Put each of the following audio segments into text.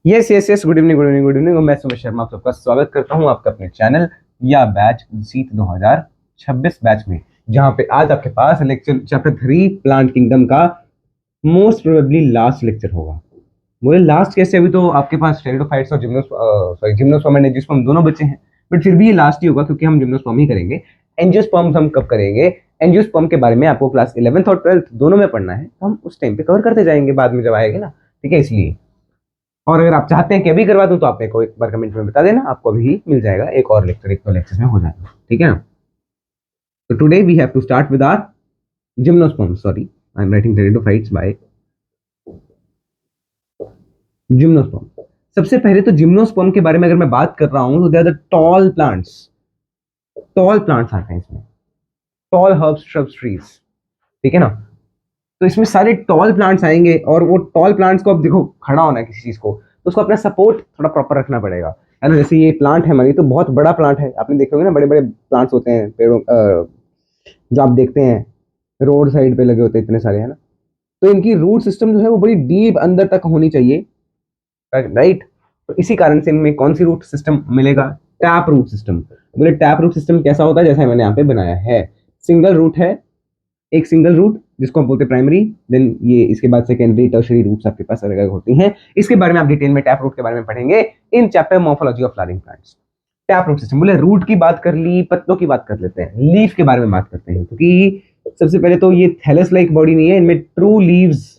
Yes yes yes, good evening good evening good evening. मैं सुमित शर्मा, आप सबका स्वागत करता हूं आपका अपने चैनल या बैच सीट 2026 बैच में, जहां पे आज आपके पास लेक्चर चैप्टर 3 प्लांट किंगडम का मोस्ट प्रोबेबली लास्ट लेक्चर होगा। मुझे लास्ट कैसे, अभी तो आपके पास टेरिडोफाइट्स और जिम्नोस्पर्म एंड एंजियोस्पर्म दोनों बचे हैं, बट फिर भी ये लास्ट ही होगा क्योंकि हम जिम्नोस्पर्म ही करेंगे। एंजियोस्पर्म हम कब करेंगे? एंजियोस्पर्म के बारे में आपको क्लास 11th और 12th दोनों में पढ़ना है, तो हम उस टाइम पे कवर करते जाएंगे बाद में जब आएगा ना, ठीक है? इसलिए, और अगर आप चाहते हैं कि अभी करवा दूं तो आप मेरे को एक बार कमेंट में बता देना, आपको अभी मिल जाएगा एक और लेक्चर, एक दो लेक्चर में हो जाएगा, ठीक है ना? तो today we have to start with our gymnosperm. Sorry, I am writing pteridophytes by gymnosperm. सबसे पहले तो जिम्नोस्पर्म के बारे में अगर मैं बात कर रहा हूं तो they are the tall plants. Tall plants आते हैं इसमें, टॉल हर्ब्स श्रब्स ट्रीज, ठीक है ना? तो इसमें सारे टॉल प्लांट्स आएंगे, और वो टॉल प्लांट्स को अब देखो खड़ा होना है किसी चीज को, तो उसको अपना सपोर्ट थोड़ा प्रॉपर रखना पड़ेगा, है ना? जैसे ये प्लांट है हमारी, तो बहुत बड़ा प्लांट है, आपने देखे होंगे ना, बड़े बड़े प्लांट्स होते हैं पेड़ों जो आप देखते हैं रोड साइड पे लगे होते हैं इतने सारे, है ना? तो इनकी रूट सिस्टम जो है वो बड़ी डीप अंदर तक होनी चाहिए, राइट? तो इसी कारण से इनमें कौन सी रूट सिस्टम मिलेगा? Tap root system. बोले टैप रूट सिस्टम कैसा होता है? जैसा मैंने यहाँ पे बनाया है, सिंगल रूट है, एक सिंगल रूट जिसको हम बोलते हैं प्राइमरी, देन ये इसके बाद सेकेंडरी टर्शरी रूट्स आपके पास अलग अलग होती हैं। इसके बारे में आप डिटेल में टैप रूट के बारे में पढ़ेंगे in chapter morphology of flowering plants. Tap root system, बोले रूट की बात कर ली, पत्तों की बात कर लेते हैं, लीफ के बारे में बात करते हैं, क्योंकि सबसे पहले तो ये थैलस लाइक बॉडी नहीं है, इनमें ट्रू लीव्स,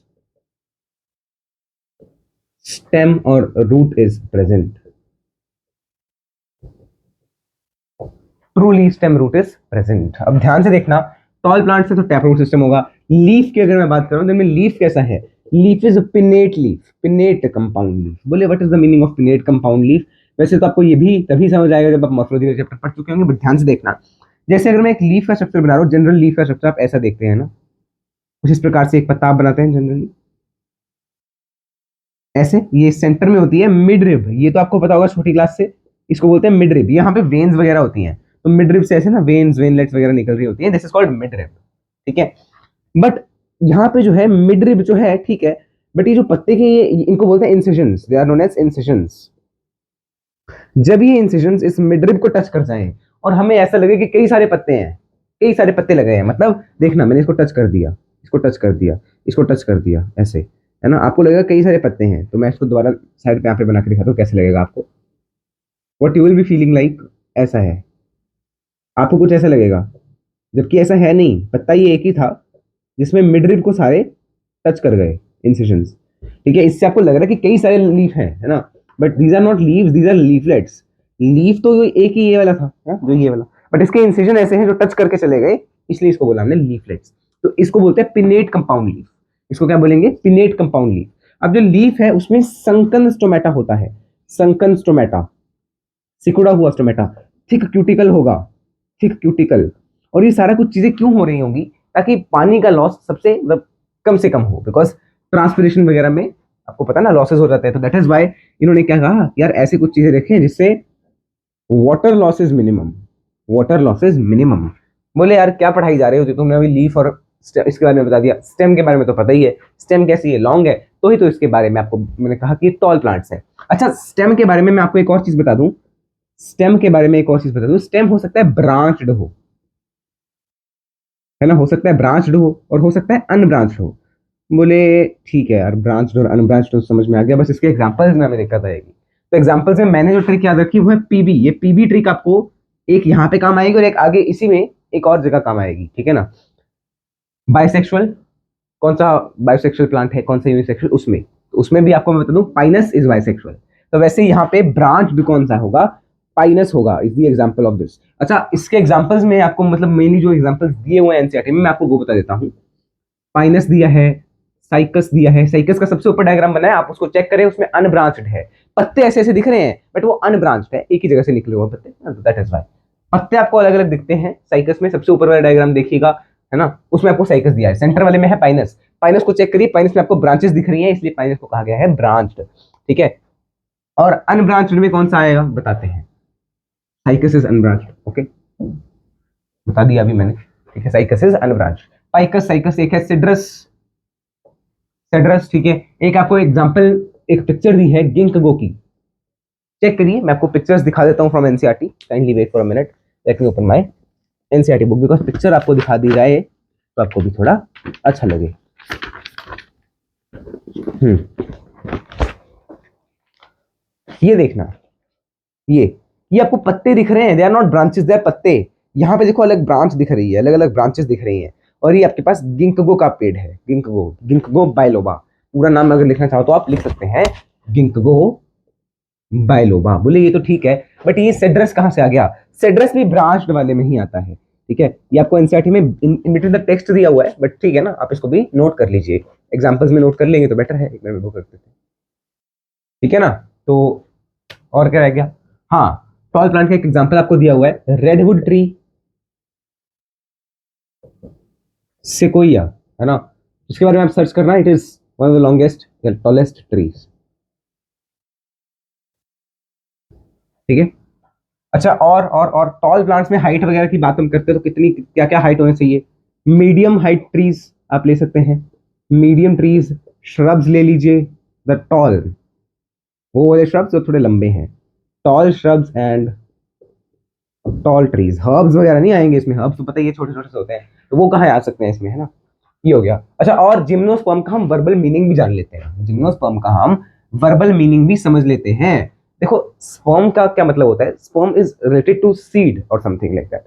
स्टेम और root is present. True leaf stem root is present. अब ध्यान से देखना, टॉल प्लांट से तो टैप रूट सिस्टम होगा। लीफ की अगर मैं बात करूं तो लीफ कैसा है? Leaf is pinnate leaf, pinnate compound leaf. बोले what is the meaning of pinnate compound leaf? वैसे तो आपको ये भी तभी समझ आएगा जब आप मॉर्फोलॉजी का चैप्टर पढ़ चुके होंगे, बट ध्यान से देखना। जैसे अगर मैं एक लीफ का स्ट्रक्चर बना रहा हूँ, जनरल लीफ का स्ट्रक्चर आप ऐसा देखते हैं ना, कुछ इस प्रकार से एक पत्ता आप बनाते हैं जनरली ऐसे। ये सेंटर में होती है मिड रिब, ये तो आपको पता होगा छोटी क्लास से, इसको बोलते हैं मिड रिब। यहाँ पे वेन्स वगैरह होती हैं, तो मिड रिब से ऐसे ना वेन्स वेनलेट्स वगैरह निकल रही होती हैं, this is called mid rib, ठीक है? बट यहाँ पे जो है मिड रिब जो है, ठीक है, बट ये जो पत्ते के इनको बोलते हैं incisions, they are known as incisions. जब ये इंसिजन्स इस मिड रिब को टच कर जाएं और हमें ऐसा लगे कि कई सारे पत्ते हैं, कई सारे पत्ते लगे हैं, मतलब देखना मैंने इसको टच कर दिया, इसको टच कर दिया, इसको टच कर दिया, ऐसे, है ना? आपको लगेगा कई सारे पत्ते हैं, तो मैं इसको दोबारा साइड पे यहाँ पे बना के दिखाता हूँ कैसे लगेगा आपको। What you will be feeling like, ऐसा है, आपको कुछ ऐसा लगेगा, जबकि ऐसा है नहीं, पत्ता ये एक ही था जिसमें मिड रिब को सारे टच कर गए इंसिजन्स, ठीक है? इससे आपको लग रहा है कि कई सारे लीफ हैं, है ना? But these are not leaves, these are leaflets. Leaf तो एक ही ये वाला था, है? जो ये वाला, बट इसके इंसिजन ऐसे हैं जो टच करके चले गए, इसलिए इसको बोला हमने लीफलेट्स। तो इसको बोलते हैं पिनेट कंपाउंड लीफ। इसको क्या बोलेंगे? Pinnate compound leaf. अब जो लीफ है उसमें संकन स्टोमेटा होता है, संकन स्टोमेटा, सिकुड़ा हुआ स्टोमेटा, थिक क्यूटिकल होगा, थिक क्यूटिकल। और ये सारा कुछ चीजें क्यों हो रही होंगी? ताकि पानी का लॉस सबसे कम से कम हो, बिकॉज ट्रांसपिरेशन वगैरह में आपको पता ना लॉसेस हो जाते हैं, तो दैट इज वाई इन्होंने क्या कहा, यार ऐसी कुछ चीजें रखें जिससे water loss is minimum, water loss is minimum. बोले यार क्या पढ़ाई जा रही होती, तुमने अभी लीफ और इसके बारे में बता दिया, स्टेम के बारे में तो पता ही है, स्टेम कैसी है, लॉन्ग है, तो ही तो इसके बारे में आपको मैंने कहा कि टॉल प्लांट्स है। अच्छा, स्टेम के बारे में मैं आपको एक और चीज बता दूं, स्टेम के बारे में एक और चीज बता दूं, स्टेम हो सकता है ब्रांच्ड हो, है ना? हो सकता है ब्रांच्ड हो और हो सकता है अनब्रांच्ड हो। बोले ठीक है यार, ब्रांच्ड और अनब्रांच्ड तो समझ में आ गया, बस इसके एग्जांपल्स में हमें दिक्कत आएगी। तो एग्जांपल्स में मैंने जो ट्रिक याद रखी वो है पीबी। ये पीबी ट्रिक आपको एक यहाँ पे काम आएगी और एक आगे इसी में एक और जगह काम आएगी, ठीक है ना? बाइसेक्सुअल, कौन सा बायोसेक्सुअल प्लांट है, कौन सा यूनिसेक्सुअल, उसमें तो उसमें भी आपको मैं बता दूं पाइनस इज बाइसेक्सुअल। तो वैसे यहाँ पे ब्रांच भी कौन सा होगा? पाइनस होगा, is the example of this. अच्छा, इसके एग्जांपल्स में आपको मतलब मेनली जो एग्जांपल्स दिए हुए हैं एनसीईआरटी में, मैं आपको वो बता देता हूँ। पाइनस दिया है, साइकस दिया है, साइकस का सबसे ऊपर डायग्राम बना है, आप उसको चेक करें, उसमें अनब्रांच्ड है, पत्ते ऐसे ऐसे दिख रहे हैं बट वो अनब्रांच्ड है, एक ही जगह से निकले हुए पत्ते, दैट इज व्हाई पत्ते आपको अलग अलग दिखते हैं। साइकस में सबसे ऊपर वाला डायग्राम देखिएगा, है ना? उसमें आपको साइकस दिया है, सेंटर वाले में है पाइनस। पाइनस को चेक करिए, पाइनस में आपको ब्रांचेस दिख रही हैं, इसलिए पाइनस को कहा गया है ब्रांच्ड, ठीक है? और अनब्रांच्ड में कौन सा आएगा बताते हैं, साइकस इज अनब्रांच्ड, ओके, बता दिया अभी मैंने, ठीक है? Cycas is unbranched. पाइकस, साइकस एक है, सिड्रस, सेड्रस, ठीक है? एक आपको एग्जांपल एक पिक्चर दी है गिंकगो की, चेक करिए। मैं आपको पिक्चर्स दिखा देता हूँ from NCERT. Kindly wait for a minute, let me open my NCERT book, because picture आपको दिखा दी जाए तो आपको भी थोड़ा अच्छा लगे। ये देखना, ये आपको पत्ते दिख रहे हैं, they are not branches, they are पत्ते। यहाँ पे देखो अलग ब्रांच दिख रही है, अलग अलग ब्रांचेस दिख रही हैं, और ये आपके पास गिंकगो का पेड़ है, गिंकगो, गिंकगो बाइलोबा। पूरा नाम अगर लिखना चाहो तो आप लिख सकते हैं गिंकगो बाइलोबा। बोले ये तो ठीक है, बट ये सेड्रस कहाँ से आ गया? सेड्रस भी ब्रांच्ड वाले में ही आता है, ठीक है। ये आपको एनसीईआरटी में इन बिटवीन द टेक्स्ट दिया हुआ है, बट ठीक है ना, आप इसको भी नोट कर लीजिए। एग्जांपल्स में नोट कर लेंगे तो बेटर है, एक मिनट में वो कर देते हैं, ठीक है ना। तो और क्या रह गया? हाँ, टॉल प्लांट का एक एग्जांपल आपको दिया हुआ है, रेडवुड ट्री, सिकोया, है ना। इसके बारे में आप सर्च करना, it is one of the longest या टॉलेस्ट ट्रीज, ठीक है। अच्छा, और टॉल प्लांट्स में हाइट वगैरह की बात हम करते हैं तो कितनी क्या क्या हाइट होनी चाहिए? मीडियम हाइट ट्रीज आप ले सकते हैं, मीडियम ट्रीज, श्रब्स ले लीजिए, द टॉल, वो वाले श्रब्स जो थोड़े लंबे हैं, tall shrubs and tall trees. Herbs वगैरह नहीं आएंगे इसमें, हर्ब्स तो पता ही है छोटे छोटे से होते हैं, तो वो कहाँ आ सकते हैं इसमें, है ना। ये हो गया। अच्छा, और जिम्नोस्पर्म का हम वर्बल मीनिंग भी जान लेते हैं, जिम्नोस्पर्म का हम वर्बल मीनिंग भी समझ लेते हैं। देखो, स्पर्म का क्या मतलब होता है? Sperm is related to seed और something like that,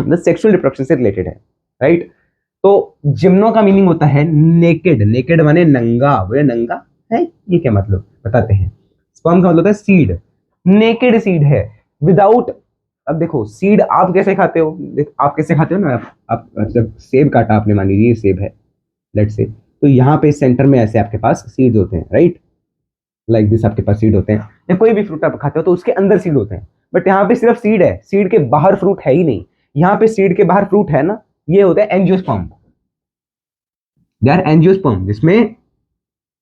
the sexual reproduction से रिलेटेड है, राइट। तो जिम्नो का मीनिंग होता है नेकेड, नेकेड माने नंगा, बोले नंगा है, ये क्या मतलब बताते हैं। स्पर्म का मतलब होता है सीड, नेकेड सीड है, विदाउट। अब देखो, सीड आप कैसे खाते हो, आप कैसे खाते हो ना, आप जब सेब काटा आपने, मान लीजिए ये सेब है, लेट से, तो यहाँ पे सेंटर में ऐसे आपके पास सीड्स होते हैं, राइट, लाइक दिस आपके पास सीड होते हैं, या कोई भी फ्रूट आप खाते हो तो उसके अंदर सीड होते हैं, बट यहाँ पे सिर्फ सीड है, सीड के बाहर फ्रूट है ही नहीं। यहाँ पे सीड के बाहर फ्रूट है ना, ये होता है एंजियोस्पर्म, दे आर एंजियोस्पर्म, जिसमें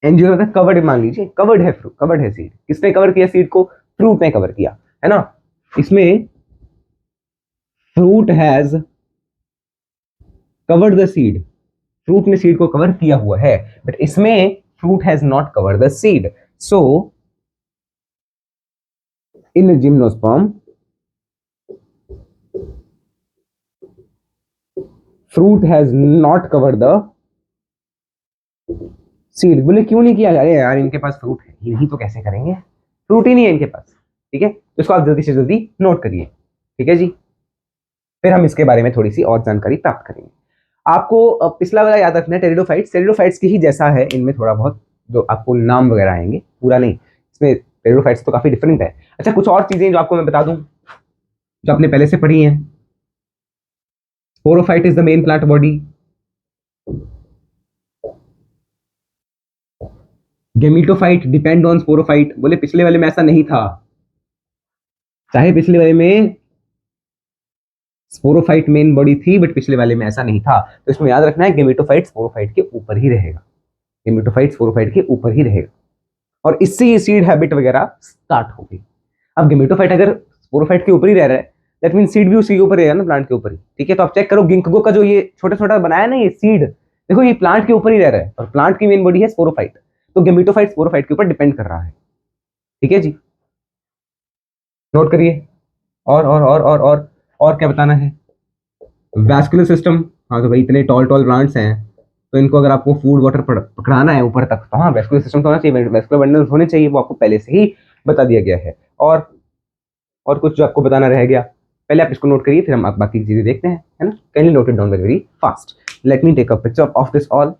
एंजियो होता है कवर्ड, मान लीजिए कवर्ड है फ्रूट, कवर्ड है सीड, किसने कवर किया सीड को? फ्रूट ने कवर किया, है ना। इसमें fruit has covered the seed, fruit ने सीड को कवर किया हुआ है, बट इसमें fruit has not covered the seed. So in gymnosperm fruit has not covered the seed. बोले क्यों नहीं किया? अरे यार, इनके पास फ्रूट है यही तो कैसे करेंगे, फ्रूट ही नहीं है इनके पास, ठीक है। तो इसको आप जल्दी से जल्दी नोट करिए, ठीक है जी। फिर हम इसके बारे में थोड़ी सी और जानकारी प्राप्त करेंगे। आपको पिछला वाला याद रखना है, टेरिडोफाइट्स, टेरिडोफाइट्स की ही जैसा है, इनमें थोड़ा बहुत जो आपको नाम वगैरह आएंगे, पूरा नहीं, इसमें टेरिडोफाइट्स तो काफी डिफरेंट है। अच्छा, कुछ और चीजें जो आपको मैं बता दूं, जो आपने पहले से पढ़ी हैं। Sporophyte is the main plant body, gametophyte depend on sporophyte. बोले पिछले वाले में ऐसा नहीं था, चाहे पिछले वाले में स्पोरोफाइट मेन बॉडी थी, बट पिछले वाले में ऐसा नहीं था। तो इसमें याद रखना है, गेमिटोफाइट स्पोरोफाइट के ऊपर ही रहेगा, गेमिटोफाइट स्पोरोफाइट के ऊपर ही रहेगा, और इससे ये सीड हैबिट वगैरह स्टार्ट होगी। अब गेमिटोफाइट अगर स्पोरोफाइट के ऊपर ही रह रहा है, दैट मीन सीड भी उसी के ऊपर रहेगा ना, प्लांट के ऊपर ही, ठीक है। तो आप चेक करो, गिंकगो का जो ये छोटा छोटा बनाया ना ये सीड, देखो ये प्लांट के ऊपर ही रह रहा है, और प्लांट की मेन बॉडी है स्पोरोफाइट, तो गेमिटोफाइट स्पोरोफाइट के ऊपर डिपेंड कर रहा है, ठीक है जी। नोट करिए। और क्या बताना है? वैस्कुलर सिस्टम, हाँ तो भाई इतने टॉल टॉल प्लांट्स हैं, तो इनको अगर आपको फूड वाटर पकड़ाना है ऊपर तक, तो हाँ वैस्कुलर सिस्टम तो होना चाहिए, वैस्कुलर बंडल्स होने चाहिए, वो आपको पहले से ही बता दिया गया है। और कुछ जो आपको बताना रह गया, पहले आप इसको नोट करिए, फिर हम आप बाकी चीजें देखते हैं, है ना। Can you note it down very fast? Let me take a picture of this all.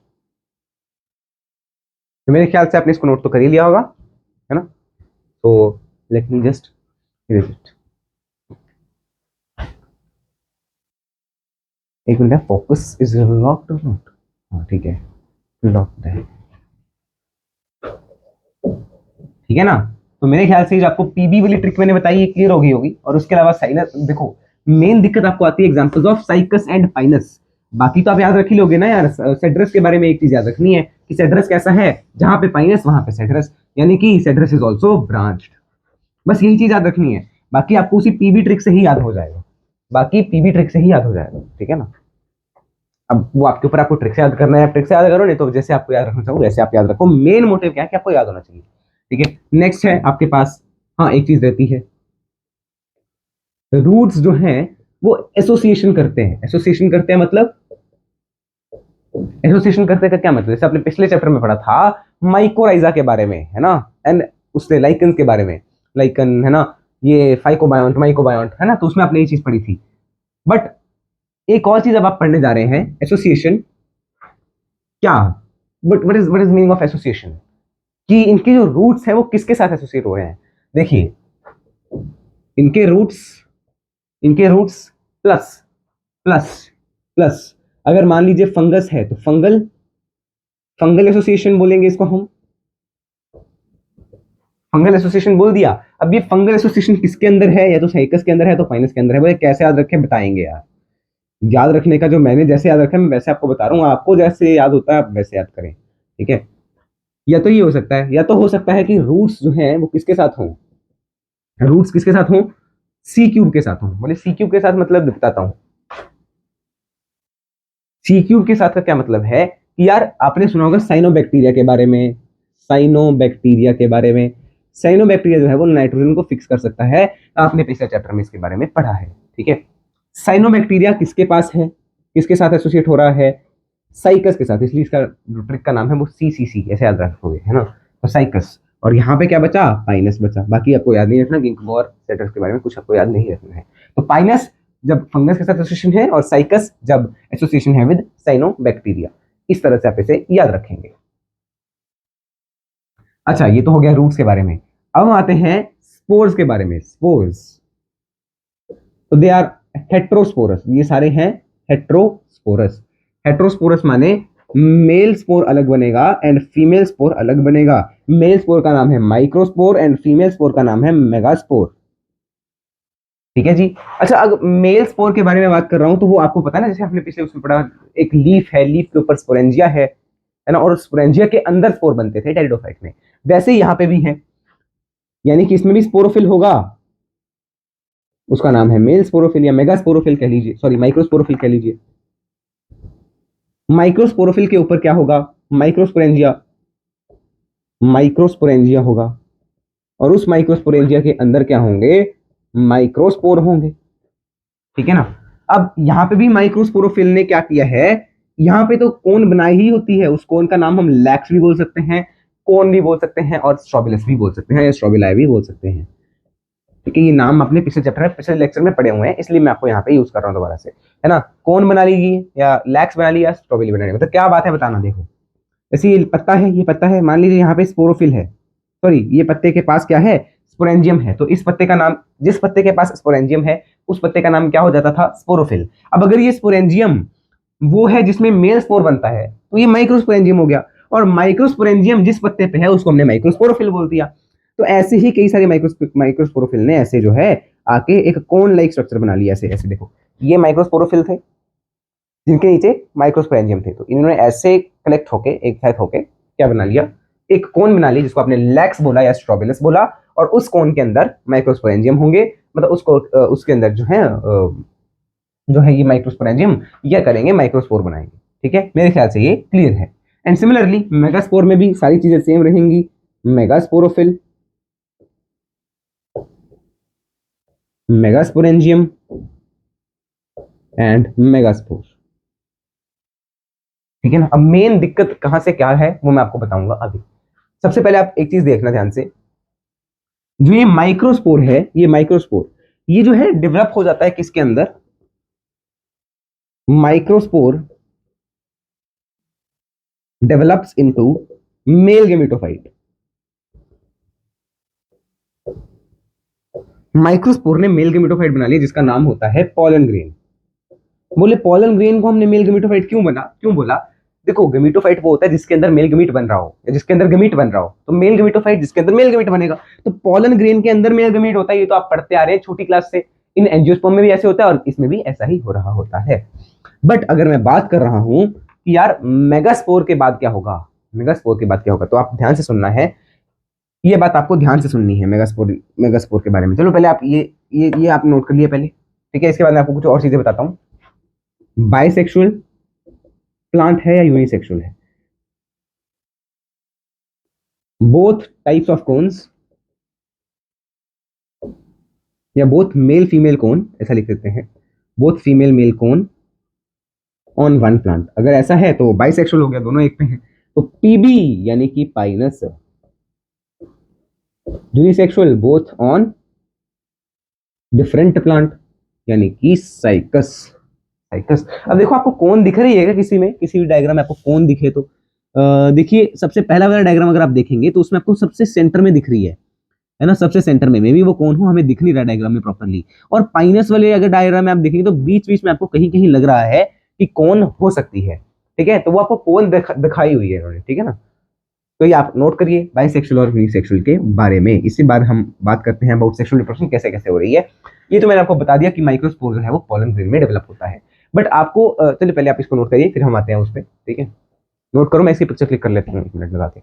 तो मेरे ख्याल से आपने इसको नोट तो कर ही लिया होगा, है ना। तो let me just erase it. एक मिनट, फोकस इज लॉक्ड और नॉट? हाँ ठीक है, लॉक्ड है, ठीक है ना। तो मेरे ख्याल से जो आपको पीबी वाली ट्रिक मैंने बताई ये क्लियर हो गई होगी। और उसके अलावा साइनस, देखो मेन दिक्कत आपको आती है examples of cycas and Pinus, बाकी तो आप याद रख ही लोगे ना यार। सेड्रस के बारे में एक चीज याद रखनी है कि सेड्रस कैसा है, जहां पे पाइनस वहां पे सेड्रस, यानी कि सेड्रस इज ऑल्सो ब्रांच्ड, बस यही चीज याद रखनी है। बाकी आपको उसी पीबी ट्रिक से ही याद हो जाएगा, बाकी पीबी ट्रिक से ही याद हो जाएगा, ठीक है ना। अब वो आपके ऊपर, आपको ट्रिक से याद करना है, ट्रिक से याद करो, नहीं तो जैसे आपको याद रखना चाहो वैसे आप याद रखो। मेन मोटिव क्या है कि आपको याद होना चाहिए। ठीक है, नेक्स्ट है आपके पास, हाँ एक चीज रहती है, रूट्स जो हैं वो एसोसिएशन करते हैं। एसोसिएशन करते हैं मतलब, एसोसिएशन करते का क्या मतलब, जैसे आपने पिछले चैप्टर में पढ़ा था माइकोराइजा के बारे में, है ना, एंड उससे लाइकन के बारे में, लाइकन है ना, ये फाइकोबायोंट माइकोबायोंट है ना, तो उसमें आपने ये चीज पढ़ी थी। बट एक और चीज अब आप पढ़ने जा रहे हैं, एसोसिएशन क्या, but what is meaning of association, कि इनके जो रूट्स हैं वो किसके साथ एसोसिएट हो रहे हैं। देखिए, इनके रूट्स, इनके रूट्स प्लस प्लस प्लस, अगर मान लीजिए फंगस है तो फंगल, फंगल एसोसिएशन बोलेंगे इसको हम, फंगल एसोसिएशन बोल दिया। अब ये फंगल एसोसिएशन किसके अंदर है, या तो साइकस के अंदर है तो फाइनस के अंदर है। वो कैसे याद रखें बताएंगे यार, याद रखने का जो मैंने जैसे याद रखा है मैं वैसे आपको बता रहा हूँ, आपको जैसे याद होता है आप वैसे याद करें। ठीक है, या तो ये हो सकता है, या तो हो सकता है कि रूट्स जो हैं वो किसके साथ हों, रूट्स किसके साथ हों, सी क्यूब के साथ हों। बोले सी क्यूब के साथ मतलब बताता हूँ, सी क्यूब के साथ का क्या मतलब है कि यार आपने सुना होगा साइनोबैक्टीरिया के बारे में, साइनोबैक्टीरिया के बारे में, साइनोबैक्टीरिया जो है वो नाइट्रोजन को फिक्स कर सकता है, आपने पिछले चैप्टर में इसके बारे में पढ़ा है। ठीक है, साइनोबैक्टीरिया किसके पास है, किसके साथ एसोसिएट हो रहा है, साइकस के साथ, इसलिए इसका जो ट्रिक का नाम है वो सी ऐसे याद रखोगे, है ना, तो साइकस। और यहाँ पे क्या बचा, पाइनस बचा। बाकी आपको याद नहीं रखना, गिंक और सेटर्स के बारे में कुछ आपको याद नहीं रखना है। तो पाइनस जब फंगस के साथ एसोसिएशन है, और साइकस जब एसोसिएशन है विद साइनोबैक्टीरिया, इस तरह से आप इसे याद रखेंगे। अच्छा, ये तो हो गया रूट्स के बारे में। अब हम आते हैं स्पोर्स के बारे में। स्पोर्स, तो दे आर हेट्रोस्पोरस, ये सारे हैं हेट्रोस्पोरस। हेट्रोस्पोरस माने मेल स्पोर अलग बनेगा एंड फीमेल स्पोर अलग बनेगा। मेल स्पोर का नाम है माइक्रोस्पोर एंड फीमेल स्पोर का नाम है मेगास्पोर। ठीक है जी। अच्छा, अगर मेल स्पोर के बारे में बात कर रहा हूं तो वो आपको पता है ना, जैसे आपने पिछले उसमें पढ़ा, एक लीफ है, लीफ के ऊपर स्पोरेंजिया है ना, और स्पोरेंजिया के अंदर स्पोर बनते थे टेरिडोफाइट में, वैसे ही यहाँ पे भी है, यानी कि इसमें भी स्पोरोफिल होगा, उसका नाम है मेल स्पोरोफिल या मेगास्पोरोफिल कह लीजिए, सॉरी माइक्रोस्पोरोफिल कह लीजिए। माइक्रोस्पोरोफिल के ऊपर क्या होगा, माइक्रोस्पोरेंजिया, माइक्रोस्पोरेंजिया होगा, और उस माइक्रोस्पोरेंजिया के अंदर क्या होंगे, माइक्रोस्पोर होंगे। ठीक है ना। अब यहाँ पे भी माइक्रोस्पोरोफिल ने क्या किया है, यहाँ पे तो कोन बनाई ही होती है, उस कोन का नाम हम लैक्स भी बोल सकते हैं, कोन भी बोल सकते हैं, और स्ट्रोबिलस भी बोल सकते हैं, या स्ट्रोबिलाई भी बोल सकते हैं। ठीक है, ये नाम अपने पिछले चैप्टर में, पिछले लेक्चर में पढ़े हुए हैं, इसलिए मैं आपको यहाँ पे यूज कर रहा हूँ दोबारा से, है ना। कौन बना लीजिए, या लैक्स बना लिया, स्ट्रॉबेरी बना लिया, मतलब क्या बात है बताना। देखो, जैसे ये पत्ता है, ये पत्ता है, मान लीजिए यहाँ पे स्पोरोफिल है, सॉरी ये पत्ते के पास क्या है, स्पोरेंजियम है, तो इस पत्ते का नाम, जिस पत्ते के पास स्पोरेंजियम है उस पत्ते का नाम क्या हो जाता था, स्पोरोफिल। अब अगर ये स्पोरेंजियम वो है जिसमें मेल स्पोर बनता है तो ये माइक्रोस्पोरेंजियम हो गया, और माइक्रोस्पोरेंजियम जिस पत्ते पे है उसको हमने माइक्रोस्पोरोफिल बोल दिया। तो ऐसे ही कई सारे माइक्रोस्पोरोफिल ने ऐसे जो है आके एक कोन लाइक स्ट्रक्चर बना लिया। ऐसे ऐसे देखो, ये माइक्रोस्पोरोफिल थे जिनके नीचे माइक्रोस्पोरेंजियम थे, तो इन्होंने ऐसे कलेक्ट होके एक साथ होके क्या बना लिया, एक कोन बना ली, जिसको आपने लैक्स बोला या स्ट्रोबिलस बोला, और उस कोन के अंदर माइक्रोस्पोरेंजियम होंगे, मतलब उसको उसके अंदर जो है ये माइक्रोस्पोरेंजियम ये करेंगे, माइक्रोस्पोर बनाएंगे। ठीक है, मेरे ख्याल से ये क्लियर है। एंड सिमिलरली मेगास्पोर में भी सारी चीजें सेम रहेंगी, मेगास्पोरोफिल, मेगास्पोरेंजियम एंड मेगास्पोर। ठीक है ना। अब मेन दिक्कत कहां से क्या है वो मैं आपको बताऊंगा अभी। सबसे पहले आप एक चीज देखना ध्यान से, जो ये माइक्रोस्पोर है, ये माइक्रोस्पोर ये जो है डेवलप हो जाता है किसके अंदर, microspore develops into mail gametophyte. Microspore ने मेल गेमेटोफाइट बना लिया जिसका नाम होता है पॉलन ग्रेन। बोले पॉलन ग्रेन को हमने मेल गेमेटोफाइट क्यों बोला, देखो गेमेटोफाइट वो होता है जिसके अंदर मेल गेमीट बन रहा हो, या जिसके अंदर गेमीट बन रहा हो, तो मेल गेमेटोफाइट जिसके अंदर मेल गेमीट बनेगा। तो पॉलन ग्रेन के अंदर मेल गेमीट होता है, ये तो आप पढ़ते आ रहे हैं छोटी क्लास से, इन एंजियोस्पर्म में भी ऐसे होता है और इसमें भी ऐसा ही हो रहा होता है। बट अगर मैं बात कर रहा हूं कि यार मेगास्पोर के बाद क्या होगा, मेगास्पोर के बाद क्या होगा, तो आप ध्यान से सुनना है, ये बात आपको ध्यान से सुननी है मेगास्पोर, मेगास्पोर के बारे में। चलो पहले आप ये आप नोट कर लिए पहले, ठीक है। इसके बाद मैं आपको कुछ और चीजें बताता हूँ। बाइसेक्सुअल प्लांट है या यूनिसेक्सुअल है? बोथ टाइप्स ऑफ कोन्स या बोथ मेल फीमेल कोन, ऐसा लिख देते हैं, both female male cone on one plant. अगर ऐसा है तो बाइसेक्सुअल हो गया, दोनों एक पे हैं। तो पीबी यानी कि Pinus. Unisexual both on different plant यानी कि साइकस। साइकस। अब देखो आपको कोन दिख रही है क्या किसी में, किसी भी डायग्राम में आपको कोन दिखे तो देखिए सबसे पहला वाला डायग्राम अगर आप देखेंगे तो उसमें आपको सबसे सेंटर में दिख रही है ना, सबसे सेंटर में। मे भी वो कौन हो हमें दिख नहीं रहा डायग्राम में प्रॉपर्ली। और पाइनस वाले अगर डायग्राम में आप देखेंगे तो बीच बीच में आपको कहीं कहीं लग रहा है कि कौन हो सकती है, ठीक है। तो वो आपको कौन दिखाई हुई है इन्होंने, ठीक है ना। तो ये आप नोट करिए बाइसेक्सुअल और यूनिसेक्सुअल के बारे में। इसके बाद हम बात करते हैं अबाउट सेक्सुअल रिप्रोडक्शन कैसे कैसे हो रही है। ये तो मैंने आपको बता दिया कि माइक्रोस्पोर जो है वो पॉलन ग्रेन में डेवलप होता है। बट आपको चलिए पहले आप इसको नोट करिए, फिर हम आते हैं उस पर, ठीक है। नोट करो, मैं इसकी पिक्चर क्लिक कर लेता हूँ 1 मिनट लगा के।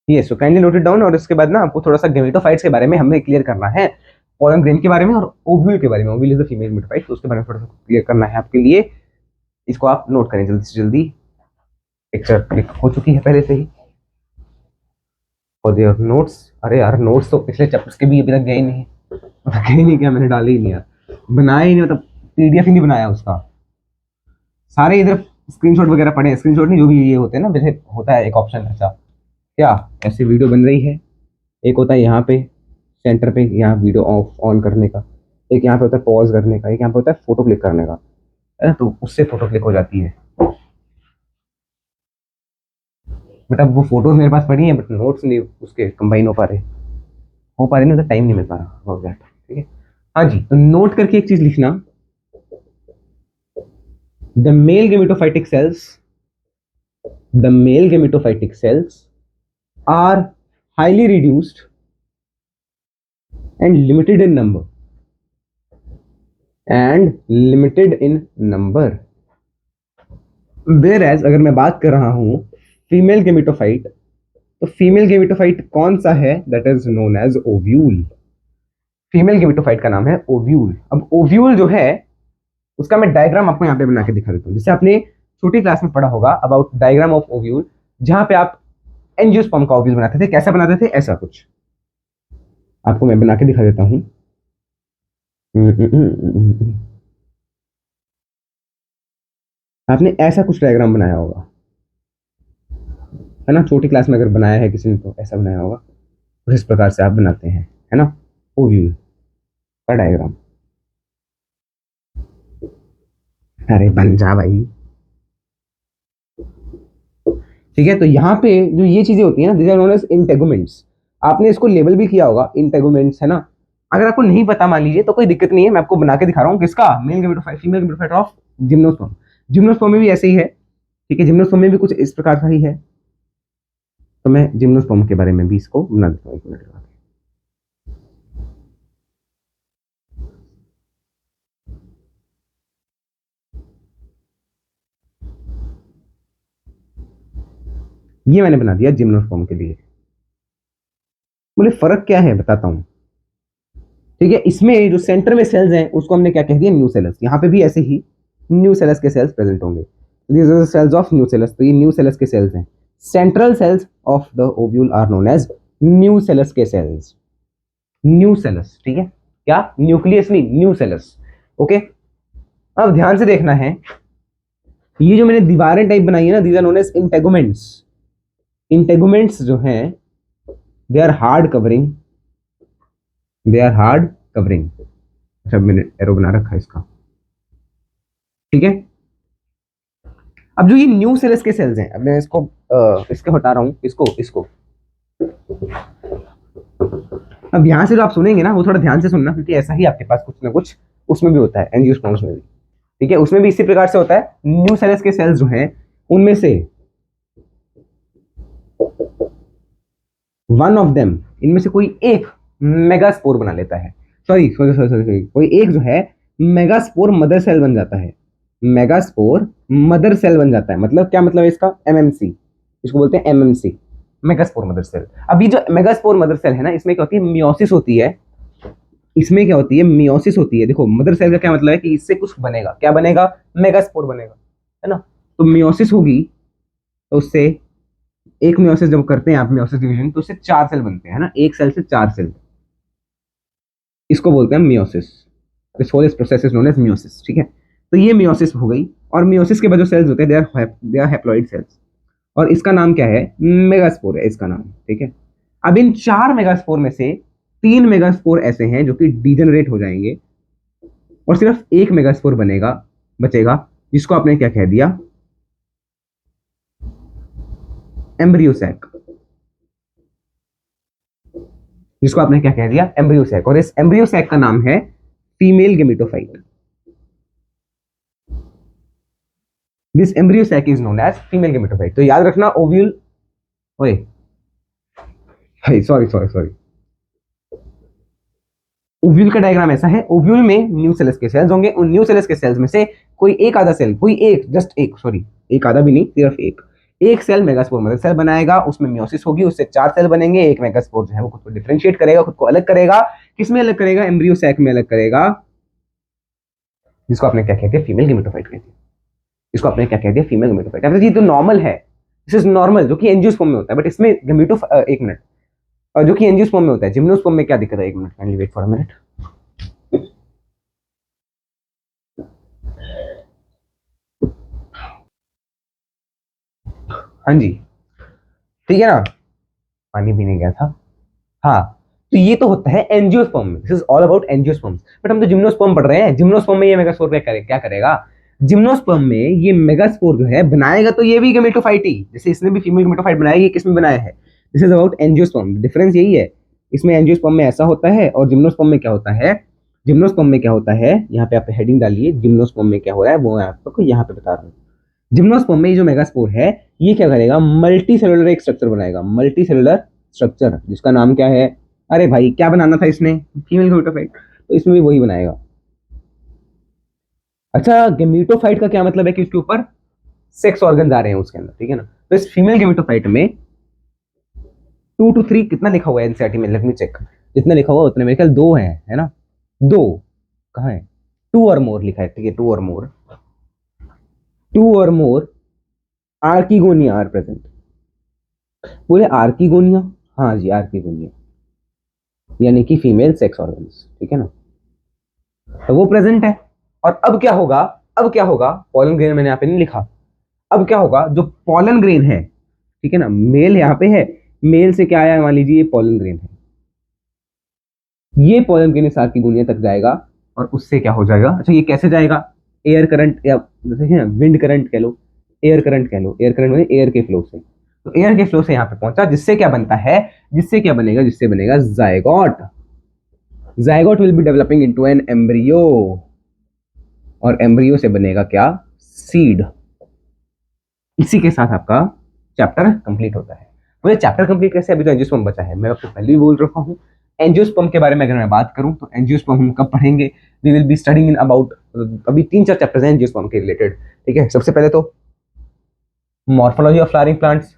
ये so kindly note it down. और इसके बाद ना आपको थोड़ा सा गेमेटोफाइट्स के बारे में हमें क्लियर करना है, पॉलन ग्रेन के बारे में और ओव्यूल के बारे में। Ovule is the female gametophyte, तो उसके बारे में थोड़ा सा क्लियर करना है आपके लिए। इसको आप नोट करें जल्दी से जल्दी। पिक्चर क्लिक हो चुकी है पहले से ही। और देयर नोट्स, अरे यार नोट्स तो पिछले चैप्टर्स के भी अभी तक गए नहीं, गए नहीं क्या, मैंने डाले ही नहीं यार, बनाया ही नहीं, मतलब पीडीएफ ही नहीं बनाया उसका। सारे इधर स्क्रीनशॉट वगैरह पड़े हैं, स्क्रीनशॉट नहीं जो भी ये होते हैं ना, जैसे होता है एक ऑप्शन ऐसा, क्या ऐसे वीडियो बन रही है, एक होता है यहाँ पे सेंटर पे यहाँ वीडियो ऑफ ऑन करने का, एक यहाँ पे होता है पॉज करने का, एक यहाँ पे होता है फोटो क्लिक करने का, है ना। तो उससे फोटो क्लिक हो जाती है। बट अब वो फोटोज मेरे पास पड़ी हैं, बट नोट्स नहीं उसके कंबाइन हो पा रहे नहीं, तो टाइम नहीं मिल पा रहा, हो गया, ठीक है। हाँ जी, तो नोट करके एक चीज लिखना, the male gametophytic cells, the male gametophytic cells are highly reduced and limited in number, whereas अगर मैं बात कर रहा हूं फीमेल गेमेटोफाइट, तो फीमेल गेमेटोफाइट कौन सा है, that is known as ovule. Female gametophyte का नाम है ओव्यूल। अब ओव्यूल जो है उसका मैं डायग्राम आपको यहाँ पे बना के दिखा देता हूँ, जैसे आपने छोटी क्लास में पढ़ा होगा अबाउट डायग्राम ऑफ ओव्यूल, जहां पे आप एंजियोस्पर्म का ओव्यूल बनाते थे। कैसा बनाते थे, ऐसा कुछ आपको मैं बना के दिखा देता हूं। आपने ऐसा कुछ डायग्राम बनाया होगा, है ना, छोटी क्लास में अगर बनाया है किसी ने तो ऐसा बनाया होगा। तो इस प्रकार से आप बनाते हैं, है ना, ओव्यूल का डायग्राम। अरे बन जा भाई, ठीक है। तो यहाँ पे जो ये चीजें होती है ना, this are known as integuments. आपने इसको लेबल भी किया होगा, इंटेगुमेंट्स, है ना। अगर आपको नहीं पता मान लीजिए तो कोई दिक्कत नहीं है, मैं आपको बना के दिखा रहा हूँ किसका, mail gametophyte, female gametophyte of gymnosperm. Gymnosperm में भी ऐसे ही है, ठीक है, जिम्नोस्पर्म में भी कुछ इस प्रकार का ही है। तो मैं जिम्नोस्पर्म के बारे में भी इसको बना देता हूँ 1 मिनट बाद। ये मैंने बना दिया जिम्नोस्पर्म के लिए। बोले फर्क क्या है, बताता हूँ, ठीक है। इसमें जो सेंटर में सेल्स हैं उसको हमने क्या कह दिया, न्यूसेलस। यहाँ पे भी ऐसे ही न्यूसेलस के सेल्स प्रेजेंट होंगे, these are cells of nucellus. तो ये न्यूसेलस के सेल्स हैं। Central cells of the ovule are known as nucellus के सेल्स, न्यूसेलस, ठीक है। क्या, न्यूक्लियस नहीं, न्यूसेलस, ओके। अब ध्यान से देखना है, ये जो मैंने दीवारें टाइप बनाई है ना, these are known as integuments. Integuments जो हैं they are hard covering, they are hard covering. अच्छा मैंने एरो बना रखा है इसका, ठीक है। अब जो ये न्यू सेल्स के सेल्स हैं, अब मैं इसको इसके हटा रहा हूं, इसको अब यहां से जो आप सुनेंगे ना वो थोड़ा ध्यान से सुनना, क्योंकि ऐसा ही आपके पास कुछ ना कुछ उसमें भी होता है, एंजियोस्पर्म्स में भी, ठीक है। उसमें भी इसी प्रकार से होता है। न्यू सेल्स के सेल्स जो हैं उनमें से वन ऑफ देम, इनमें से कोई एक मेगास्पोर बना लेता है, सॉरी सॉरी सॉरी सॉरी, कोई एक जो है मेगास्पोर मदर सेल बन जाता है। मेगास्पोर मदर सेल बन जाता है, मतलब क्या मतलब है इसका, एमएमसी, इसको बोलते हैं एमएमसी, मेगास्पोर मदर सेल। अभी जो मेगास्पोर मदर सेल है ना, इसमें क्या होती है, मियोसिस होती है। इसमें क्या होती है, मियोसिस होती है। देखो मदर सेल का क्या मतलब है कि इससे कुछ बनेगा, क्या बनेगा, मेगास्पोर बनेगा, है ना। तो मियोसिस होगी, तो उससे एक मियोसिस जब करते हैं आप मियोसिस डिवीजन, तो उससे 4 सेल बनते हैं, है ना, एक सेल से 4 सेल, इसको बोलते हैं meiosis. This whole process is known as meiosis, ठीक है। तो ये मियोसिस हो गई, और मियोसिस के बाद जो सेल्स होते हैं दे आर हैप्लॉइड सेल्स, और इसका नाम क्या है, मेगास्पोर है इसका नाम, ठीक है। अब इन 4 मेगास्पोर में से 3 मेगास्पोर ऐसे हैं जो कि डीजेनरेट हो जाएंगे, और सिर्फ एक मेगास्पोर बनेगा, बचेगा, जिसको आपने क्या कह दिया, एम्ब्रियो सैक, जिसको आपने क्या कह दिया, एम्ब्रियो सैक। और इस एम्ब्रियो सैक का नाम है female gametophyte. This embryo sac is known as female gametophyte. तो याद रखना ओव्यूल, ओए सॉरी सॉरी सॉरी, ओव्यूल का डायग्राम ऐसा है, ओव्यूल में न्यूसेलस के सेल्स होंगे, उन न्यूसेलस के सेल्स में से कोई एक आधा सेल, कोई एक, जस्ट एक, सॉरी एक आधा भी नहीं, सिर्फ एक सेल मेगास्पोर मदर सेल बनाएगा, उसमें मियोसिस होगी, उससे 4 सेल बनेंगे, एक मेगास्पोर जो है वो खुद को डिफरेंशिएट करेगा, खुद को अलग करेगा, किसमें अलग करेगा, एम्ब्रियो सैक में अलग करेगा, जिसको आपने क्या कहते हैं, फीमेल गेमेटोफाइट कहते हैं, इसको आपने क्या कह दिया, फीमेल गेमेटोफाइट। अब ये तो नॉर्मल है, दिस इज नॉर्मल, जो कि एंजियोस्पर्म में होता है, बट इसमें गेमेटो, एक मिनट, जो कि एंजियोस्पर्म में होता है, जिम्नोस्पर्म में क्या दिक्कत है, एक minute, kindly wait for a minute. हाँ जी, ठीक है ना, पानी पीने गया था, हाँ। तो ये तो होता है एंजियोस्पर्म में, this is all about angiosperms, but हम तो जिम्नोस्पर्म पढ़ रहे हैं, जिम्नोस्पर्म में ये मेगास्पोर क्या करेगा, जिम्नोस्पर्म में ये मेगास्पोर जो है बनाएगा, तो ये भी गेमेटोफाइट ही, जैसे इसने भी फीमेल गेमेटोफाइट बनाया, ये किसमें बनाया है, this is about angiosperm, difference यही है, इसमें एंजियोस्पर्म में ऐसा होता है, और जिम्नोस्पर्म में क्या होता है, जिम्नोस्पर्म में क्या होता है, यहाँ पे आप हेडिंग डालिए, जिम्नोस्पर्म में क्या हो रहा है वो मैं आपको यहाँ पे बता रहा हूँ। जिम्नोस्पर्म में ये जो मेगास्पोर है, ये क्या करेगा, मल्टी सेलुलर एक स्ट्रक्चर बनाएगा, मल्टी सेलुलर स्ट्रक्चर, जिसका नाम क्या है, अरे भाई क्या बनाना था इसने, फीमेल गेमेटोफाइट, तो इसमें भी वही बनाएगा। अच्छा, गेमेटोफाइट का क्या मतलब है कि उसके ऊपर सेक्स ऑर्गन आ रहे हैं उसके अंदर, ठीक है ना। तो इस फीमेल गेमेटोफाइट में 2 to 3 कितना लिखा हुआ है एनसीईआरटी में, लेट मी चेक, जितना लिखा हुआ उतने मेरे ख्याल 2 है ना, 2 कहाँ है, 2 और मोर लिखा है, ठीक है, 2 और मोर, 2 और मोर आर्किगोनिया आर प्रेजेंट, बोले आर्किगोनिया, हाँ जी आर्किगोनिया, यानी कि फीमेल सेक्स ऑर्गन्स, ठीक है ना, तो वो प्रेजेंट है। और अब क्या होगा, अब क्या होगा, पॉलन ग्रेन मैंने यहाँ पे नहीं लिखा, अब क्या होगा, जो पॉलन ग्रेन है, ठीक है ना, मेल यहाँ पे है, मेल से क्या आया, मान लीजिए ये पॉलन ग्रेन है, ये पॉलन ग्रेन आर्किगोनिया तक जाएगा, और उससे क्या हो जाएगा, अच्छा ये कैसे जाएगा, एयर करंट, या जैसे है ना विंड करंट कह लो, एयर करंट कह लो, एयर करंट मतलब एयर के फ्लो से, तो एयर के फ्लो से यहाँ पे पहुंचा, जिससे क्या बनता है, जिससे क्या बनेगा, जिससे बनेगा zygote, zygote will be developing into an embryo, और एम्ब्रियो से बनेगा क्या, सीड। इसी के साथ आपका चैप्टर कंप्लीट होता है। मुझे चैप्टर कंप्लीट कैसे, अभी तो एंजियोस्पर्म बचा है, मैं आपको पहले भी बोल रखा हूँ। एंजियोस्पर्म के बारे में अगर मैं बात करूँ तो एंजियोस्पर्म हम कब पढ़ेंगे, we will be studying in about, अभी 3-4 चैप्टर्स हैं एंजियोस्पर्म के रिलेटेड, ठीक है। सबसे पहले तो morphology of flowering plants,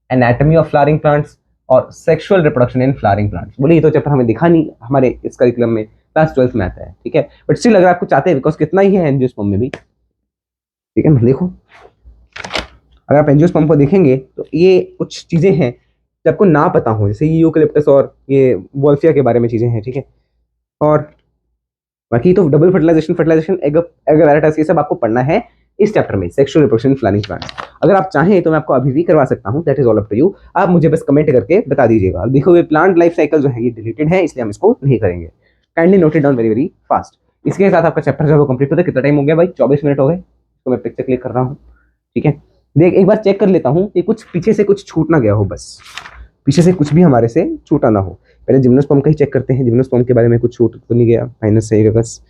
anatomy of flowering plants, और sexual reproduction in flowering plants. बोले ये तो चैप्टर हमें दिखा नहीं हमारे इस करिकुलम में, क्लास 12 में आता है, ठीक है, बट स्टिल अगर आपको चाहते हैं, बिकॉज कितना ही है एंजियोस्पर्म में भी, ठीक है ना, देखो अगर आप एंजियोस्पर्म को देखेंगे तो ये कुछ चीजें हैं जो आपको ना पता हो, जैसे ये यूकेलिप्टस और ये वॉल्फिया के बारे में चीजें हैं, ठीक है। और बाकी तो डबल फर्टिलाइजेशन, फर्टिलाइजेशन, एग एगावेराटास, ये सब आपको पढ़ना है इस चैप्टर में, सेक्सुअल रिप्रोडक्शन फ्लावरिंग प्लांट्स। अगर आप चाहें तो मैं आपको अभी भी करवा सकता हूं, that is all up to you, आप मुझे बस कमेंट करके बता दीजिएगा। देखो ये प्लांट लाइफ साइकिल जो है ये डिलीटेड है, इसलिए हम इसको नहीं करेंगे, kindly note it down very very fast. इसके साथ आपका चैप्टर जो है वो कंप्लीट होता है। कितना टाइम हो गया भाई, 24 मिनट हो गए, तो मैं पिक्चर क्लिक कर रहा हूँ, ठीक है। देख एक बार चेक कर लेता हूँ कि कुछ पीछे से कुछ छूट ना गया हो, बस पीछे से कुछ भी हमारे से छूटा ना हो। पहले जिम्नोस्पर्म का ही चेक करते हैं, जिम्नोस्पर्म के बारे में कुछ छूट तो नहीं गया, माइनस से बस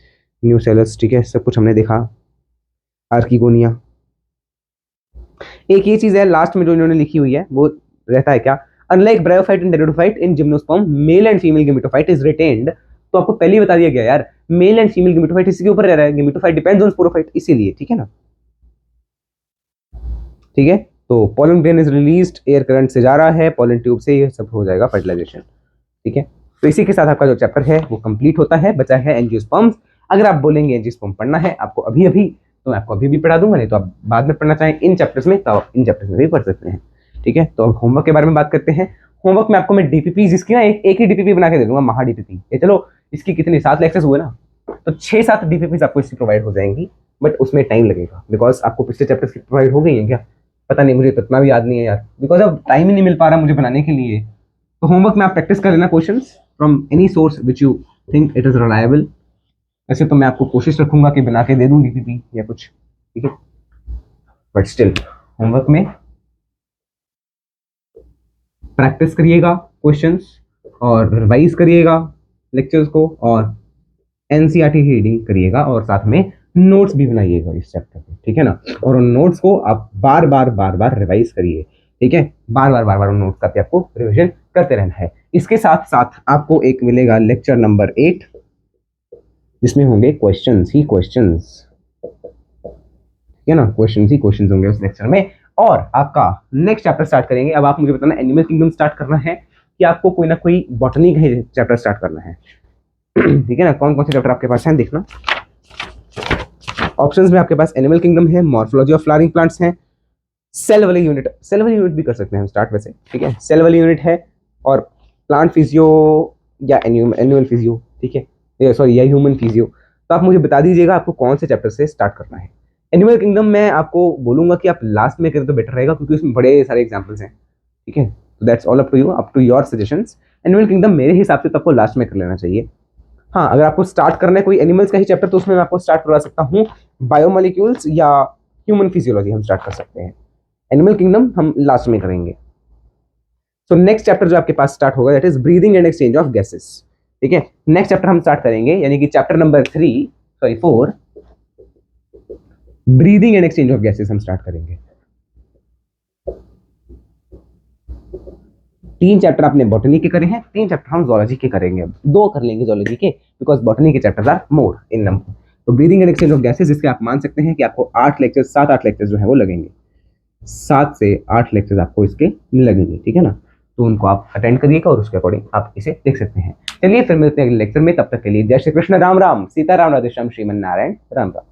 न्यूसेलस, ठीक है, सब कुछ हमने देखा, आर्किगोनिया। एक ये चीज है लास्ट में जो इन्होंने लिखी हुई है, वो रहता है क्या, unlike bryophyte and pteridophyte in gymnosperm male and female gametophyte is retained. तो आपको पहले ही बता दिया गया यार, मेल एंड फीमेल गेमेटोफाइट इसके ऊपर रह रहा है, गेमेटोफाइट डिपेंड्स ऑन स्पोरोफाइट, इसीलिए, ठीक है ना, ठीक है। तो pollen grain is released, air current से जा रहा है, पॉलन ट्यूब से ये सब हो जाएगा फर्टिलाइजेशन, ठीक है। तो इसी के साथ आपका जो चैप्टर है वो कंप्लीट होता है, बचा है एंजियोस्पर्म्स। अगर आप बोलेंगे एंजियोस्पर्म पढ़ना है आपको अभी अभी, तो मैं आपको अभी भी पढ़ा दूंगा, नहीं तो आप बाद में पढ़ना चाहें इन चैप्टर्स में तो आप इन चैप्टर्स में भी पढ़ सकते हैं। ठीक है, तो अब होमवर्क के बारे में बात करते हैं। होमवर्क में आपको मैं डीपीपी, जिसकी ना एक ही डीपीपी बना के दे दूंगा, महा डीपीपी। ये चलो इसकी कितनी 7 लेक्चर्स हुए ना, तो 6-7 डीपीपीज आपको इसकी प्रोवाइड हो जाएंगी, बट उसमें टाइम लगेगा बिकॉज आपको पिछले चैप्टर्स की प्रोवाइड हो गई है क्या पता नहीं, मुझे तो इतना भी याद नहीं है यार, बिकॉज अब टाइम ही नहीं मिल पा रहा मुझे बनाने के लिए। तो होमवर्क में आप प्रैक्टिस कर लेना questions from any source which you think it is reliable. वैसे तो मैं आपको कोशिश रखूंगा कि बना के दे दूं डीपीपी या कुछ, ठीक है, बट स्टिल होमवर्क में प्रैक्टिस करिएगा क्वेश्चंस और रिवाइज करिएगा लेक्चर्स को, और एनसीईआरटी की रीडिंग करिएगा, और साथ में नोट्स भी बनाइएगा इस चैप्टर के, ठीक है ना। और उन नोट्स को आप बार बार रिवाइज करिए, ठीक है, बार बार उन नोट्स का भी आपको रिविजन करते रहना है। इसके साथ साथ आपको एक मिलेगा लेक्चर नंबर 8, जिसमें होंगे क्वेश्चंस ही क्वेश्चंस, ठीक है ना, क्वेश्चंस ही क्वेश्चंस होंगे उस लेक्चर में। और आपका नेक्स्ट चैप्टर स्टार्ट करेंगे। अब आप मुझे बताना एनिमल किंगडम स्टार्ट करना है कि आपको कोई ना कोई बॉटनी का चैप्टर स्टार्ट करना है, ठीक है ना। कौन कौन से चैप्टर आपके पास हैं देखना। ऑप्शंस में आपके पास एनिमल किंगडम है, मॉर्फोलॉजी ऑफ फ्लावरिंग प्लांट्स है, सेल वाली यूनिट भी कर सकते हैं हम स्टार्ट वैसे, ठीक है, सेल वाली यूनिट है, और प्लांट फिजियो या एनिमल फिजियो, ठीक है, सॉरी या ह्यूमन फिजियो। तो आप मुझे बता दीजिएगा आपको कौन से चैप्टर से स्टार्ट करना है। एनिमल किंगडम मैं आपको बोलूंगा कि आप लास्ट में करें तो बेटर रहेगा, क्योंकि उसमें बड़े सारे एग्जाम्पल्स हैं, ठीक है। तो that's all up to you, up to your suggestions. Animal kingdom मेरे हिसाब से तो आपको लास्ट में कर लेना चाहिए। हाँ, अगर आपको स्टार्ट करना है कोई एनिमल्स का ही चैप्टर, तो उसमें मैं आपको स्टार्ट करवा सकता हूँ बायोमोलिक्यूल्स या ह्यूमन फिजियोलॉजी, हम स्टार्ट कर सकते हैं। एनिमल किंगडम हम लास्ट में करेंगे। सो नेक्स्ट चैप्टर जो आपके पास स्टार्ट होगा that is breathing and exchange of gases, ठीक है। नेक्स्ट चैप्टर हम स्टार्ट करेंगे, यानी कि chapter number 4 breathing and exchange of gases हम स्टार्ट करेंगे। 3 चैप्टर आपने बॉटनी के करे हैं, 3 चैप्टर हम जोलॉजी के करेंगे, 2 कर लेंगे जोलॉजी के, बिकॉज बॉटनी के chapters are more in number. तो breathing and exchange of gases, इसके आप मान सकते हैं कि आपको 7-8 लेक्चर्स जो है वो लगेंगे, 7 से 8 लेक्चर्स आपको इसके लगेंगे, ठीक है ना। तो उनको आप अटेंड करिएगा और उसके अकॉर्डिंग आप इसे देख सकते हैं। चलिए फिर मिलते हैं अगले लेक्चर में, तब तक के लिए जय श्री कृष्ण, राम राम, सीता राम, राधे श्याम, श्रीमन नारायण, राम राम।